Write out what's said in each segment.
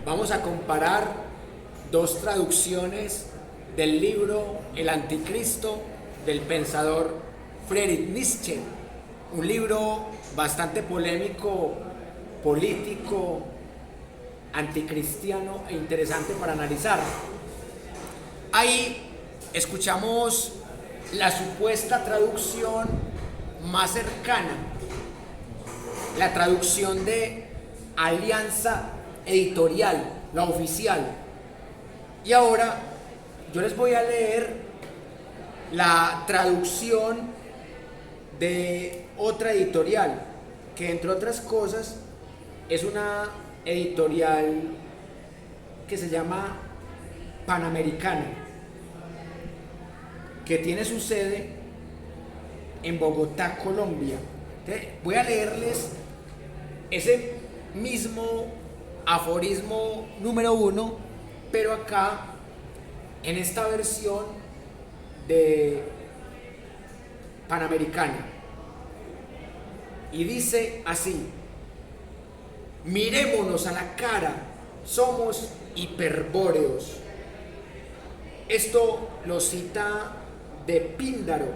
Vamos a comparar dos traducciones del libro El Anticristo del pensador Friedrich Nietzsche, un libro bastante polémico, político, anticristiano e interesante para analizar. Ahí escuchamos la supuesta traducción más cercana, la traducción de Alianza Editorial, la oficial. Y ahora yo les voy a leer la traducción de otra editorial, que entre otras cosas es una editorial que se llama Panamericana, que tiene su sede en Bogotá, Colombia. Entonces, voy a leerles ese mismo aforismo número 1, pero acá en esta versión de Panamericana. Y dice así: mirémonos a la cara, somos hiperbóreos. Esto lo cita de Píndaro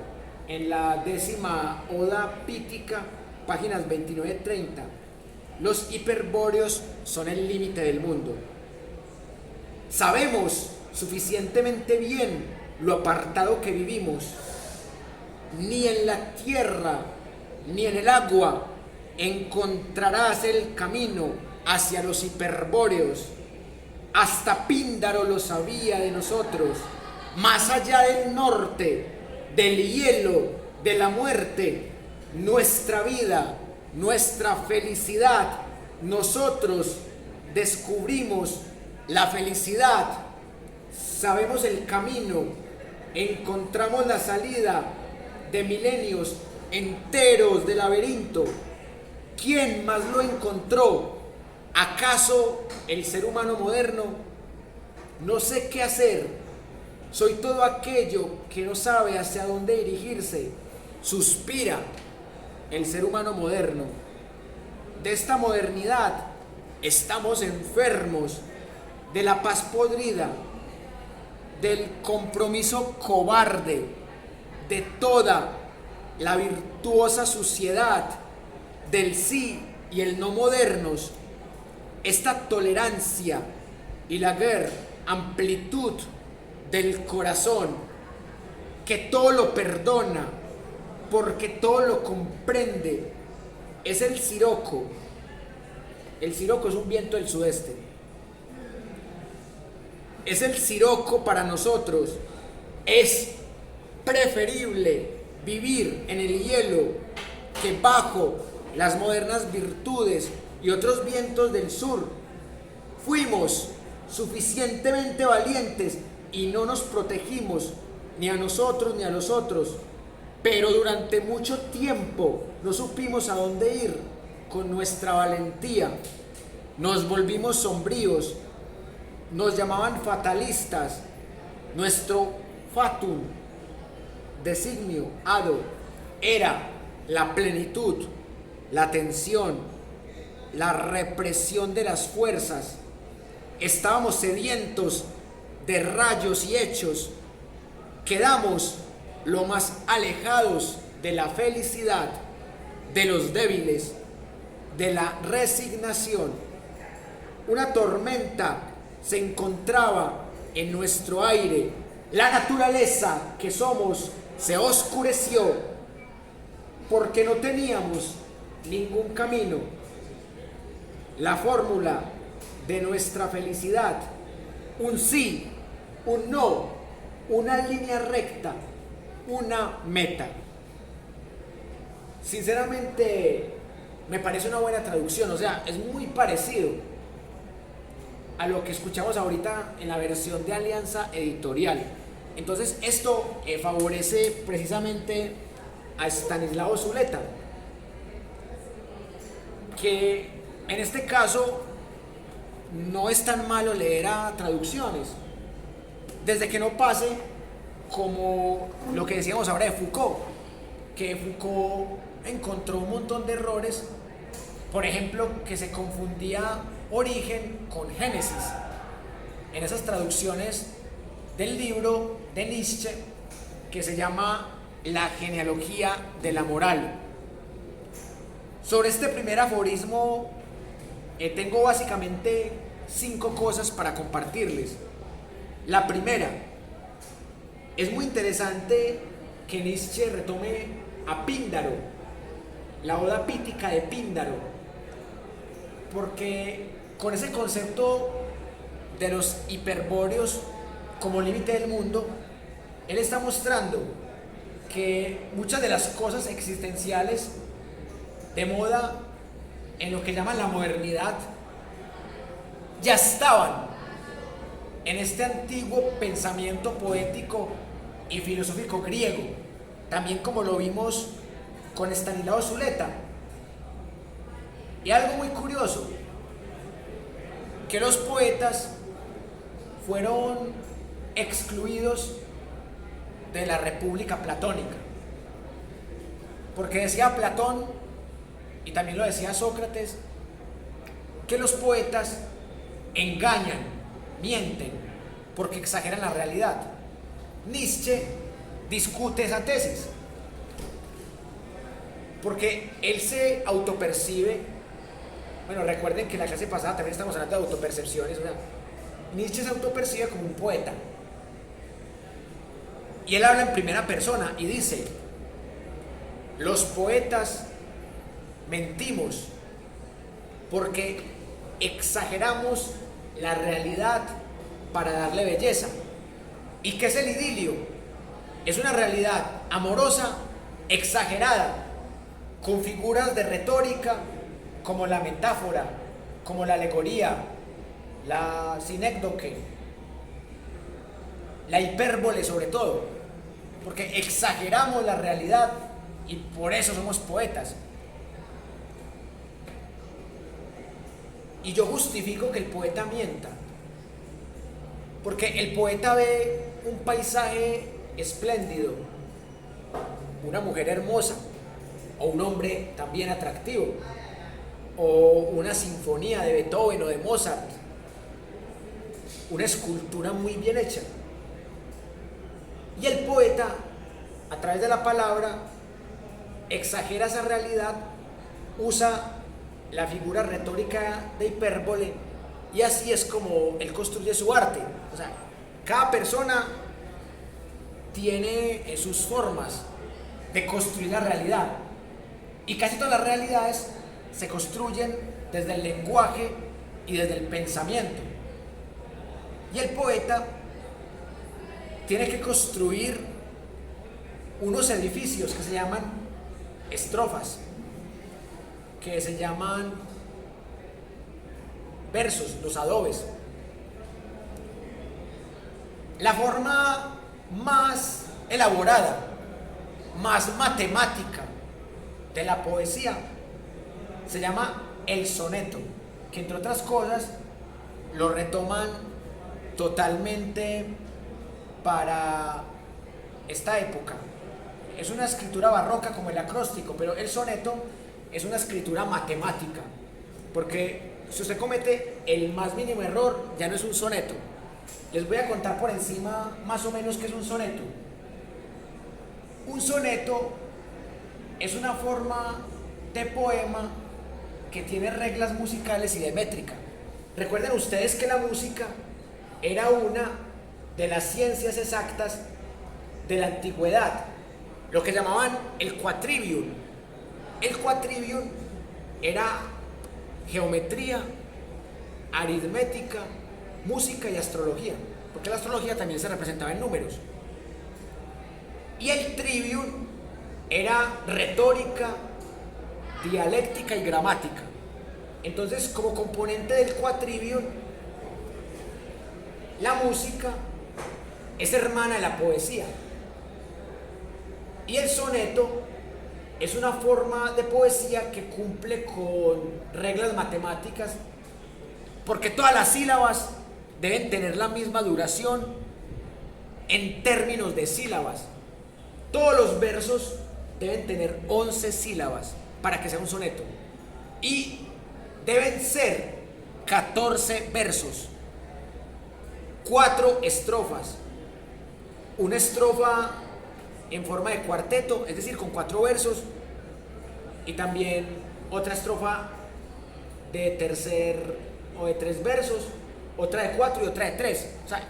en la 10ª Oda Pítica, páginas 29-30. Los hiperbóreos son el límite del mundo. Sabemos suficientemente bien lo apartado que vivimos. Ni en la tierra ni en el agua encontrarás el camino hacia los hiperbóreos. Hasta Píndaro lo sabía de nosotros. Más allá del norte, del hielo, de la muerte, nuestra vida, nuestra felicidad, nosotros descubrimos la felicidad, sabemos el camino, encontramos la salida de milenios enteros de laberinto. ¿Quién más lo encontró? ¿Acaso el ser humano moderno? No sé qué hacer. Soy todo aquello que no sabe hacia dónde dirigirse. Suspira el ser humano moderno. De esta modernidad estamos enfermos, de la paz podrida, del compromiso cobarde, de toda la virtuosa suciedad, del sí y el no modernos. Esta tolerancia y la guerra, amplitud del corazón, que todo lo perdona, porque todo lo comprende, es el siroco. El siroco es un viento del sudeste. Es el siroco para nosotros. Es preferible vivir en el hielo que bajo las modernas virtudes y otros vientos del sur. Fuimos suficientemente valientes y no nos protegimos ni a nosotros ni a los otros, pero durante mucho tiempo no supimos a dónde ir con nuestra valentía. Nos volvimos sombríos, nos llamaban fatalistas. Nuestro fatum, designio, hado, era la plenitud, la tensión, la represión de las fuerzas. Estábamos sedientos de rayos y hechos. Quedamos lo más alejados de la felicidad, de los débiles, de la resignación. Una tormenta se encontraba en nuestro aire. La naturaleza que somos se oscureció porque no teníamos ningún camino. La fórmula de nuestra felicidad: un sí, un no, una línea recta, una meta. Sinceramente me parece una buena traducción, o sea, es muy parecido a lo que escuchamos ahorita en la versión de Alianza Editorial. Entonces esto favorece precisamente a Stanislao Zuleta, que en este caso no es tan malo leer a traducciones, desde que no pase como lo que decíamos ahora de Foucault, que Foucault encontró un montón de errores. Por ejemplo, que se confundía origen con Génesis, en esas traducciones del libro de Nietzsche que se llama La genealogía de la moral. Sobre este primer aforismo tengo básicamente 5 cosas para compartirles. La primera, es muy interesante que Nietzsche retome a Píndaro, la Oda Pítica de Píndaro, porque con ese concepto de los hiperbóreos como límite del mundo, él está mostrando que muchas de las cosas existenciales de moda en lo que llaman la modernidad ya estaban en este antiguo pensamiento poético y filosófico griego, también como lo vimos con Estanislao Zuleta. Y algo muy curioso, que los poetas fueron excluidos de la República Platónica, porque decía Platón, y también lo decía Sócrates, que los poetas engañan, mienten, porque exageran la realidad. Nietzsche discute esa tesis, porque él se autopercibe. Bueno, recuerden que en la clase pasada también estamos hablando de autopercepciones. O sea, Nietzsche se autopercibe como un poeta, y él habla en primera persona y dice: los poetas mentimos porque exageramos la realidad para darle belleza. ¿Y qué es el idilio? Es una realidad amorosa exagerada, con figuras de retórica como la metáfora, como la alegoría, la sinécdoque, la hipérbole sobre todo, porque exageramos la realidad y por eso somos poetas. Y yo justifico que el poeta mienta, porque el poeta ve un paisaje espléndido, una mujer hermosa, o un hombre también atractivo, o una sinfonía de Beethoven o de Mozart, una escultura muy bien hecha. Y el poeta, a través de la palabra, exagera esa realidad, usa la figura retórica de hipérbole, y así es como él construye su arte. O sea, cada persona tiene sus formas de construir la realidad, y casi todas las realidades se construyen desde el lenguaje y desde el pensamiento. Y el poeta tiene que construir unos edificios que se llaman estrofas, que se llaman versos, los adobes. La forma más elaborada, más matemática de la poesía se llama el soneto, que entre otras cosas lo retoman totalmente para esta época. Es una escritura barroca como el acróstico, pero el soneto es una escritura matemática, porque si usted comete el más mínimo error, ya no es un soneto. Les voy a contar por encima más o menos qué es un soneto. Un soneto es una forma de poema que tiene reglas musicales y de métrica. Recuerden ustedes que la música era una de las ciencias exactas de la antigüedad, lo que llamaban el quadrivium. El quadrivium era geometría, aritmética, música y astrología, porque la astrología también se representaba en números. Y el trivium era retórica, dialéctica y gramática. Entonces, como componente del quadrivium, la música es hermana de la poesía. Y el soneto es una forma de poesía que cumple con reglas matemáticas, porque todas las sílabas deben tener la misma duración en términos de sílabas. Todos los versos deben tener 11 sílabas para que sea un soneto. Y deben ser 14 versos, 4 estrofas, una estrofa en forma de cuarteto, es decir, con 4 versos, y también otra estrofa de tercer o de 3 versos, otra de 4 y otra de 3. O sea,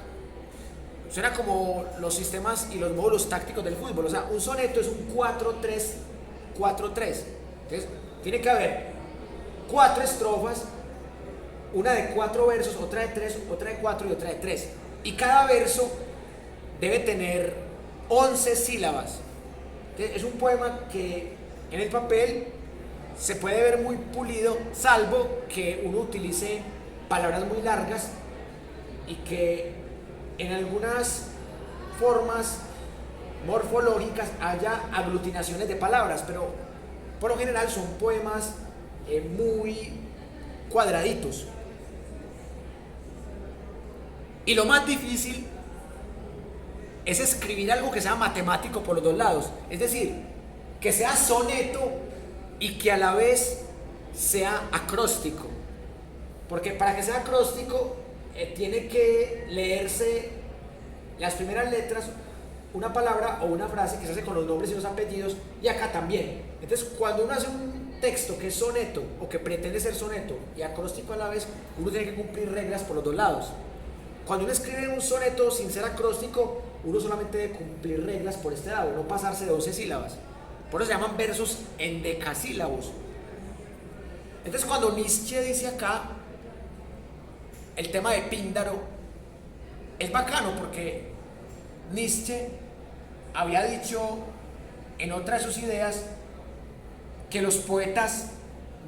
suena como los sistemas y los módulos tácticos del fútbol. O sea, un soneto es un 4-3-4-3. Entonces, tiene que haber 4 estrofas, una de 4 versos, otra de 3, otra de 4 y otra de 3. Y cada verso debe tener 11 sílabas. Entonces, es un poema que en el papel se puede ver muy pulido, salvo que uno utilice palabras muy largas y que en algunas formas morfológicas haya aglutinaciones de palabras, pero por lo general son poemas muy cuadraditos. Y lo más difícil es escribir algo que sea matemático por los dos lados, es decir, que sea soneto y que a la vez sea acróstico, porque para que sea acróstico tiene que leerse las primeras letras, una palabra o una frase que se hace con los nombres y los apellidos, y acá también. Entonces, cuando uno hace un texto que es soneto o que pretende ser soneto y acróstico a la vez, uno tiene que cumplir reglas por los dos lados. Cuando uno escribe un soneto sin ser acróstico, uno solamente debe cumplir reglas por este lado, no pasarse de 12 sílabas. Por eso se llaman versos endecasílabos. Entonces, cuando Nietzsche dice acá el tema de Píndaro, es bacano porque Nietzsche había dicho en otra de sus ideas que los poetas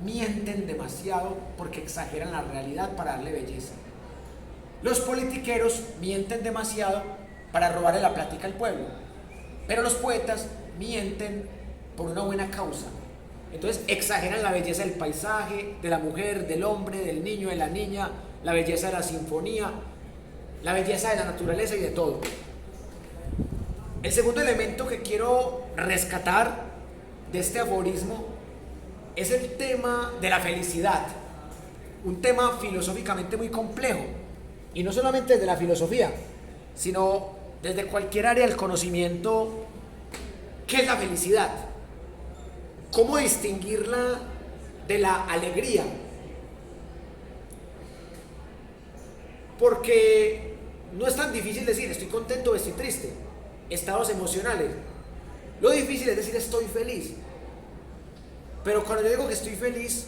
mienten demasiado porque exageran la realidad para darle belleza. Los politiqueros mienten demasiado para robarle la plática al pueblo, pero los poetas mienten por una buena causa. Entonces exageran la belleza del paisaje, de la mujer, del hombre, del niño, de la niña, la belleza de la sinfonía, la belleza de la naturaleza y de todo. El segundo elemento que quiero rescatar de este aforismo es el tema de la felicidad, un tema filosóficamente muy complejo, y no solamente desde la filosofía, sino desde cualquier área del conocimiento. ¿Qué es la felicidad? ¿Cómo distinguirla de la alegría? Porque no es tan difícil decir estoy contento o estoy triste, estados emocionales. Lo difícil es decir estoy feliz. Pero cuando yo digo que estoy feliz,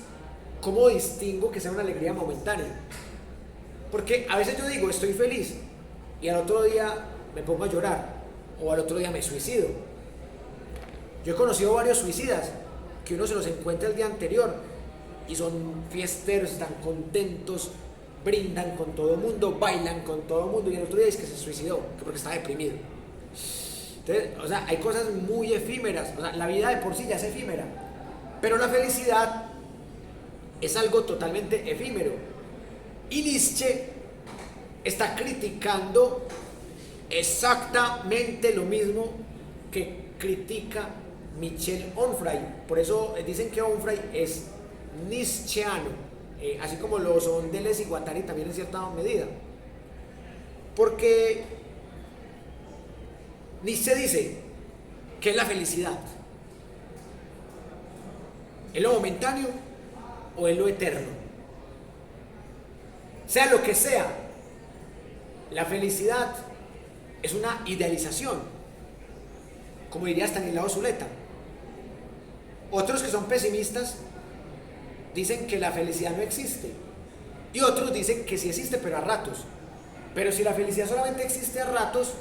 ¿cómo distingo que sea una alegría momentánea? Porque a veces yo digo estoy feliz y al otro día me pongo a llorar o al otro día me suicido. Yo he conocido varios suicidas que uno se los encuentra el día anterior y son fiesteros, están contentos, brindan con todo el mundo, bailan con todo el mundo, y el otro día es que se suicidó, porque está deprimido. Entonces, o sea, hay cosas muy efímeras. O sea, la vida de por sí ya es efímera, pero la felicidad es algo totalmente efímero. Y Nietzsche está criticando exactamente lo mismo que critica Michel Onfray. Por eso dicen que Onfray es nietzscheano, así como lo son Deleuze y Guattari también en cierta medida. Porque Nietzsche dice que es la felicidad. ¿Es lo momentáneo o es lo eterno? Sea lo que sea, la felicidad es una idealización, como diría Stanislao Zuleta. Otros que son pesimistas dicen que la felicidad no existe, y otros dicen que sí existe, pero a ratos. Pero si la felicidad solamente existe a ratos,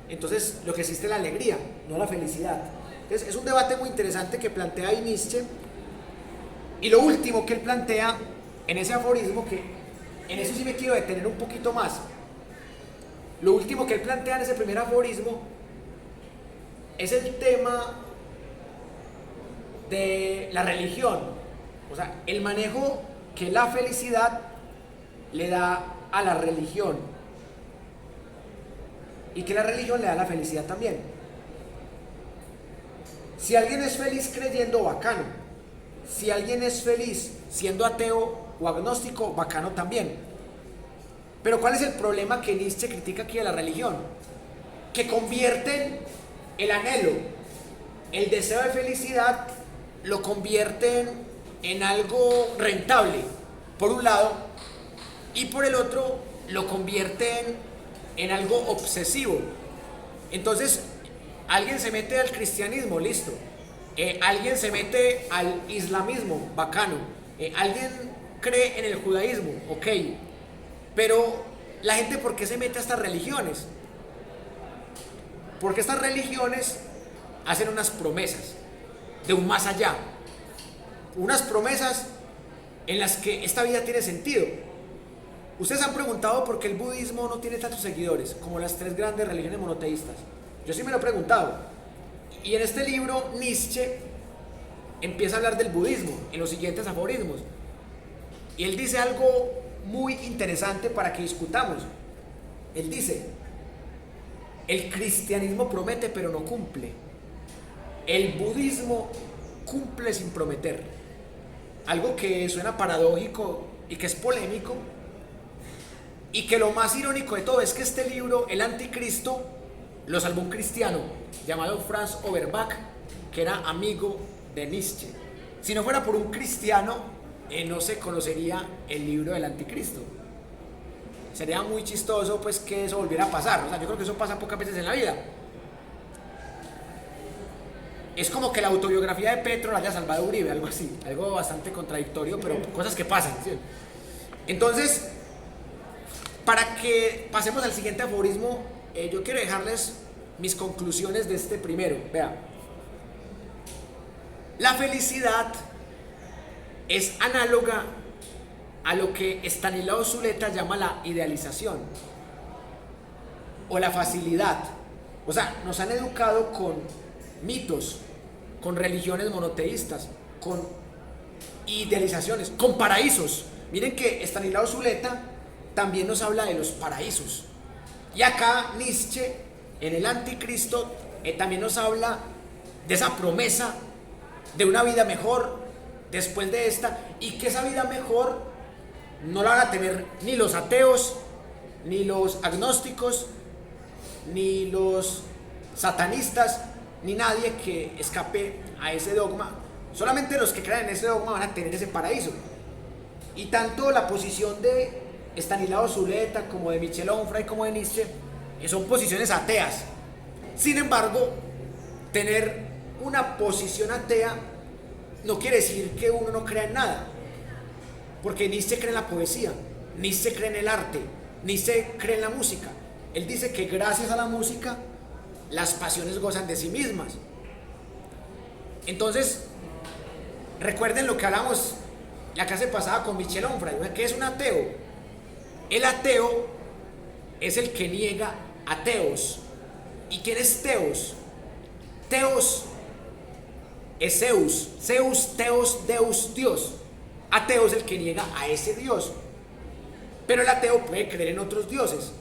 entonces lo que existe es la alegría, no la felicidad. Entonces es un debate muy interesante que plantea ahí Nietzsche. Y lo último que él plantea en ese aforismo, que en eso sí me quiero detener un poquito más, lo último que él plantea en ese primer aforismo es el tema de la religión. O sea, el manejo que la felicidad le da a la religión y que la religión le da la felicidad también. Si alguien es feliz creyendo, bacano. Si alguien es feliz siendo ateo, o agnóstico, bacano también. Pero ¿cuál es el problema que Nietzsche critica aquí de la religión? Que convierten el anhelo, el deseo de felicidad, lo convierten en algo rentable, por un lado, y por el otro lo convierten en algo obsesivo. Entonces, alguien se mete al cristianismo, listo. Alguien se mete al islamismo, bacano. Alguien cree en el judaísmo, ok. Pero la gente, ¿por qué se mete a estas religiones? Porque estas religiones hacen unas promesas de un más allá. Unas promesas en las que esta vida tiene sentido. Ustedes han preguntado por qué el budismo no tiene tantos seguidores como las tres grandes religiones monoteístas. Yo sí me lo he preguntado. Y en este libro Nietzsche empieza a hablar del budismo en los siguientes aforismos. Y él dice algo muy interesante para que discutamos. Él dice: el cristianismo promete pero no cumple. El budismo cumple sin prometer. Algo que suena paradójico y que es polémico. Y que lo más irónico de todo es que este libro, El Anticristo, lo salvó un cristiano llamado Franz Overbach, que era amigo de Nietzsche. Si no fuera por un cristiano, no se conocería el libro del Anticristo. Sería muy chistoso pues que eso volviera a pasar. O sea, yo creo que eso pasa pocas veces en la vida. Es como que la autobiografía de Petro la haya salvado Uribe, algo así, algo bastante contradictorio, pero cosas que pasan, ¿sí? Entonces, para que pasemos al siguiente aforismo, yo quiero dejarles mis conclusiones de este primero. Vea, la felicidad es análoga a lo que Stanislao Zuleta llama la idealización o la facilidad. O sea, nos han educado con mitos, con religiones monoteístas, con idealizaciones, con paraísos. Miren que Stanislao Zuleta también nos habla de los paraísos. Y acá Nietzsche, en El Anticristo, también nos habla de esa promesa de una vida mejor después de esta, y que esa vida mejor no la van a tener ni los ateos, ni los agnósticos, ni los satanistas, ni nadie que escape a ese dogma. Solamente los que crean en ese dogma van a tener ese paraíso. Y tanto la posición de Stanislao Zuleta como de Michel Onfray como de Nietzsche son posiciones ateas. Sin embargo, tener una posición atea no quiere decir que uno no crea en nada, porque Nietzsche cree en la poesía, Nietzsche cree en el arte, Nietzsche cree en la música. Él dice que gracias a la música las pasiones gozan de sí mismas. Entonces, recuerden lo que hablamos la clase pasada con Michel Onfray, que es un ateo. El ateo es el que niega a Teos. ¿Y quién es Teos? Teos es Zeus. Zeus, Teos, Deus, Dios. Ateo es el que niega a ese Dios. Pero el ateo puede creer en otros dioses.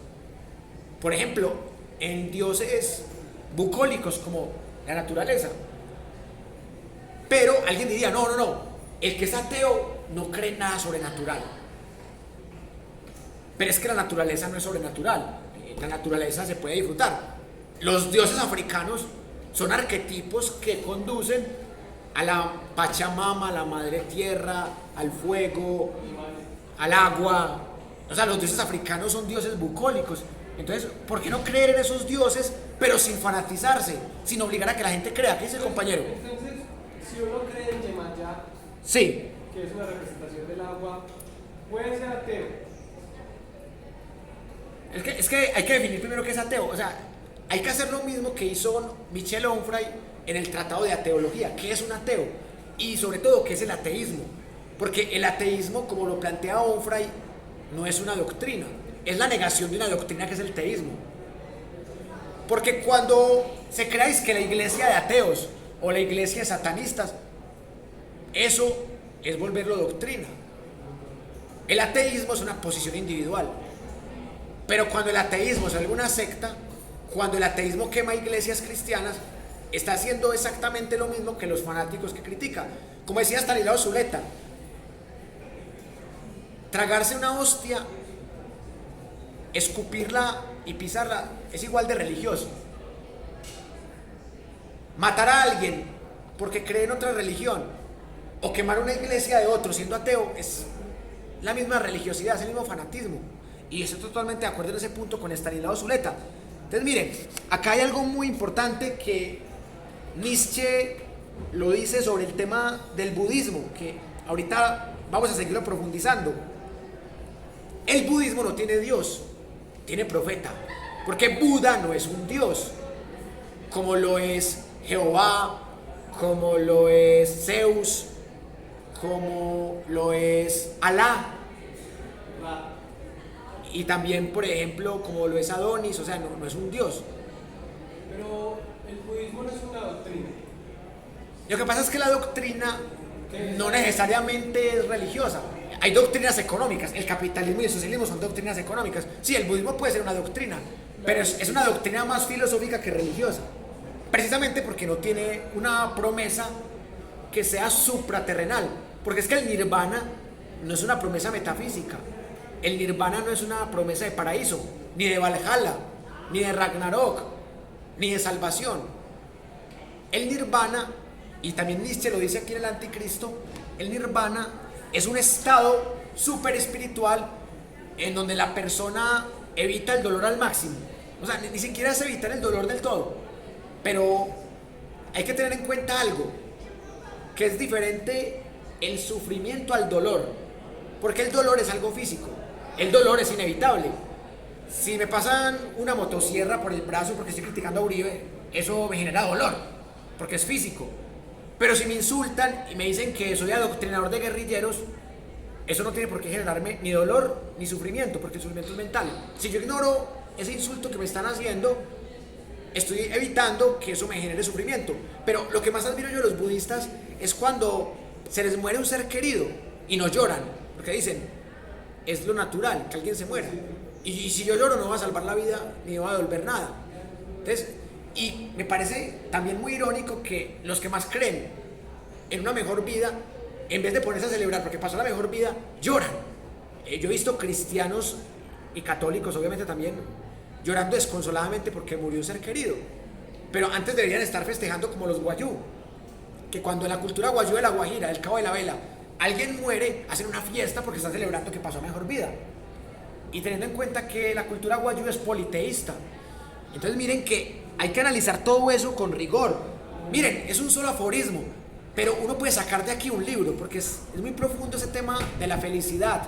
Por ejemplo, en dioses bucólicos como la naturaleza. Pero alguien diría, no, el que es ateo no cree en nada sobrenatural. Pero es que la naturaleza no es sobrenatural. La naturaleza se puede disfrutar. Los dioses africanos son arquetipos que conducen a la Pachamama, a la Madre Tierra, al fuego, al agua. O sea, los dioses africanos son dioses bucólicos. Entonces, ¿por qué no creer en esos dioses, pero sin fanatizarse, sin obligar a que la gente crea? ¿Qué dice el compañero? Entonces, si uno cree en Yemayá, sí, que es una representación del agua, puede ser ateo. Es que hay que definir primero qué es ateo. O sea, hay que hacer lo mismo que hizo Michel Onfray en el Tratado de Ateología. ¿Qué es un ateo? Y sobre todo, ¿qué es el ateísmo? Porque el ateísmo, como lo plantea Onfray, no es una doctrina. Es la negación de una doctrina que es el teísmo. Porque cuando se crea que la iglesia de ateos o la iglesia de satanistas, eso es volverlo doctrina. El ateísmo es una posición individual. Pero cuando el ateísmo es alguna secta, cuando el ateísmo quema iglesias cristianas, está haciendo exactamente lo mismo que los fanáticos que critican. Como decía Stanislao Zuleta, tragarse una hostia, escupirla y pisarla es igual de religioso. Matar a alguien porque cree en otra religión o quemar una iglesia de otro siendo ateo es la misma religiosidad, es el mismo fanatismo. Y estoy totalmente de acuerdo en ese punto con Estanislao Zuleta. Entonces miren, acá hay algo muy importante que Nietzsche lo dice sobre el tema del budismo, que ahorita vamos a seguirlo profundizando. El budismo no tiene Dios, tiene profeta, porque Buda no es un Dios, como lo es Jehová, como lo es Zeus, como lo es Alá, y también, por ejemplo, como lo es Adonis, o sea, no es un Dios. Pero el budismo no es una doctrina. Lo que pasa es que la doctrina no necesariamente es religiosa. Hay doctrinas económicas, el capitalismo y el socialismo son doctrinas económicas. Sí, el budismo puede ser una doctrina, pero es una doctrina más filosófica que religiosa. Precisamente porque no tiene una promesa que sea supraterrenal. Porque es que el nirvana no es una promesa metafísica. El nirvana no es una promesa de paraíso, ni de Valhalla, ni de Ragnarok, ni de salvación. El nirvana, y también Nietzsche lo dice aquí en el Anticristo, el nirvana es un estado súper espiritual en donde la persona evita el dolor al máximo. O sea, ni siquiera es evitar el dolor del todo. Pero hay que tener en cuenta algo, que es diferente el sufrimiento al dolor. Porque el dolor es algo físico, el dolor es inevitable. Si me pasan una motosierra por el brazo porque estoy criticando a Uribe, eso me genera dolor, porque es físico. Pero si me insultan y me dicen que soy adoctrinador de guerrilleros, eso no tiene por qué generarme ni dolor ni sufrimiento, porque el sufrimiento es mental. Si yo ignoro ese insulto que me están haciendo, estoy evitando que eso me genere sufrimiento. Pero lo que más admiro yo de los budistas es cuando se les muere un ser querido y no lloran, porque dicen, es lo natural que alguien se muera. Y si yo lloro no va a salvar la vida ni va a devolver nada. Entonces, y me parece también muy irónico que los que más creen en una mejor vida, en vez de ponerse a celebrar porque pasó la mejor vida, lloran. Yo he visto cristianos y católicos, obviamente también, llorando desconsoladamente porque murió un ser querido. Pero antes deberían estar festejando como los guayú, que cuando en la cultura guayú de la Guajira, del Cabo de la Vela, alguien muere, hacen una fiesta porque están celebrando que pasó mejor vida. Y teniendo en cuenta que la cultura guayú es politeísta. Entonces miren que hay que analizar todo eso con rigor. Miren, es un solo aforismo, pero uno puede sacar de aquí un libro, porque es muy profundo ese tema de la felicidad.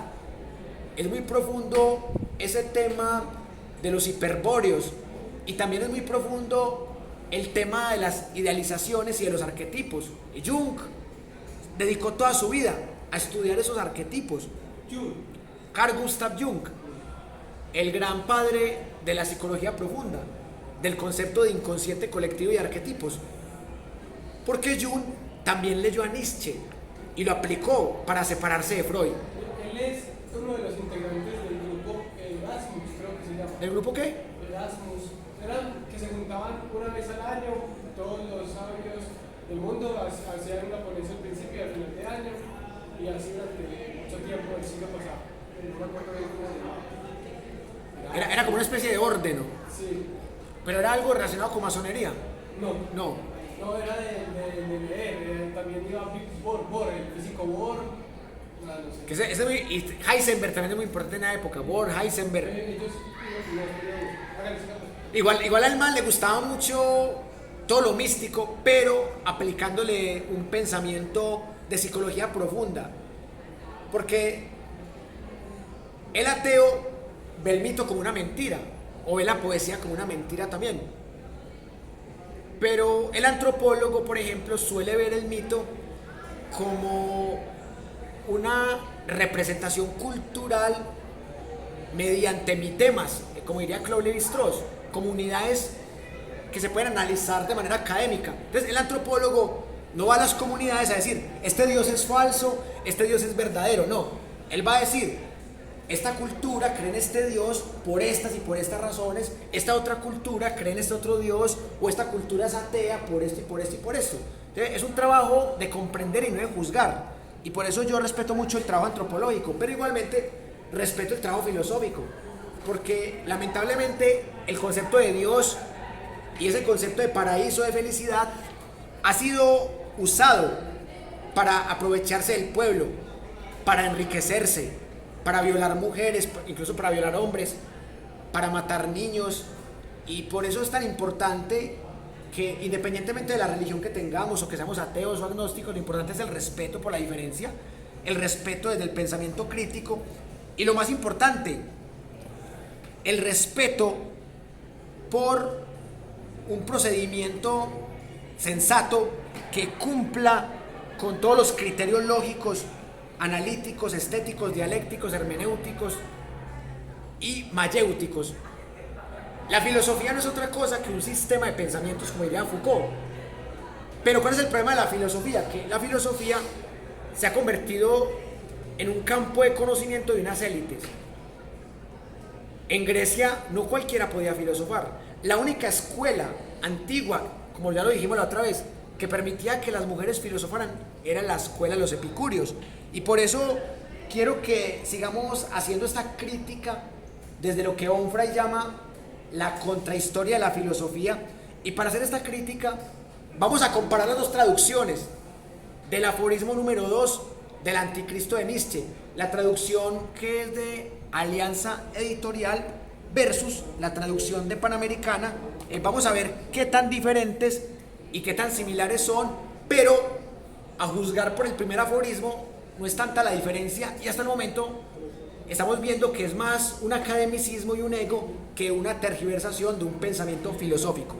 Es muy profundo ese tema de los hiperbóreos. Y también es muy profundo el tema de las idealizaciones y de los arquetipos. Y Jung dedicó toda su vida a estudiar esos arquetipos. Carl Gustav Jung, el gran padre de la psicología profunda, del concepto de inconsciente colectivo y arquetipos. Porque Jung también leyó a Nietzsche y lo aplicó para separarse de Freud. Él es uno de los integrantes del grupo Erasmus, creo que se llama. ¿Del grupo qué? Erasmus. Eran que se juntaban una vez al año, todos los sabios del mundo hacían una ponencia al principio y al final de año, y así durante mucho tiempo del siglo pasado. No me acuerdo bien cómo se llamaba. Era como una especie de orden, ¿no? Sí. Pero era algo relacionado con masonería. No. No. No, era de leer. También iba Bohr, el físico Bohr. No sé. Que ese y Heisenberg también es muy importante en la época. Bohr, Heisenberg. Ellos, Igual al man le gustaba mucho todo lo místico, pero aplicándole un pensamiento de psicología profunda. Porque el ateo ve el mito como una mentira, o ve la poesía como una mentira también. Pero el antropólogo, por ejemplo, suele ver el mito como una representación cultural mediante mitemas, como diría Claude Lévi-Strauss, como unidades que se pueden analizar de manera académica. Entonces el antropólogo no va a las comunidades a decir, este Dios es falso, este Dios es verdadero, no. Él va a decir, esta cultura cree en este Dios por estas y por estas razones, esta otra cultura cree en este otro Dios, o esta cultura es atea por esto y por esto y por esto. Entonces, es un trabajo de comprender y no de juzgar, y por eso yo respeto mucho el trabajo antropológico, pero igualmente respeto el trabajo filosófico, porque lamentablemente el concepto de Dios y ese concepto de paraíso, de felicidad, ha sido usado para aprovecharse del pueblo, para enriquecerse, para violar mujeres, incluso para violar hombres, para matar niños. Y por eso es tan importante que, independientemente de la religión que tengamos, o que seamos ateos o agnósticos, lo importante es el respeto por la diferencia, el respeto desde el pensamiento crítico, y lo más importante, el respeto por un procedimiento sensato que cumpla con todos los criterios lógicos, analíticos, estéticos, dialécticos, hermenéuticos y mayéuticos. La filosofía no es otra cosa que un sistema de pensamientos, como diría Foucault. Pero ¿cuál es el problema de la filosofía? Que la filosofía se ha convertido en un campo de conocimiento de unas élites. En Grecia no cualquiera podía filosofar. La única escuela antigua, como ya lo dijimos la otra vez, que permitía que las mujeres filosofaran era la escuela de los epicúreos. Y por eso quiero que sigamos haciendo esta crítica desde lo que Onfray llama la contrahistoria de la filosofía. Y para hacer esta crítica vamos a comparar las dos traducciones del aforismo número 2 del Anticristo de Nietzsche, la traducción que es de Alianza Editorial versus la traducción de Panamericana. Vamos a ver qué tan diferentes y qué tan similares son, pero a juzgar por el primer aforismo no es tanta la diferencia, y hasta el momento estamos viendo que es más un academicismo y un ego que una tergiversación de un pensamiento filosófico.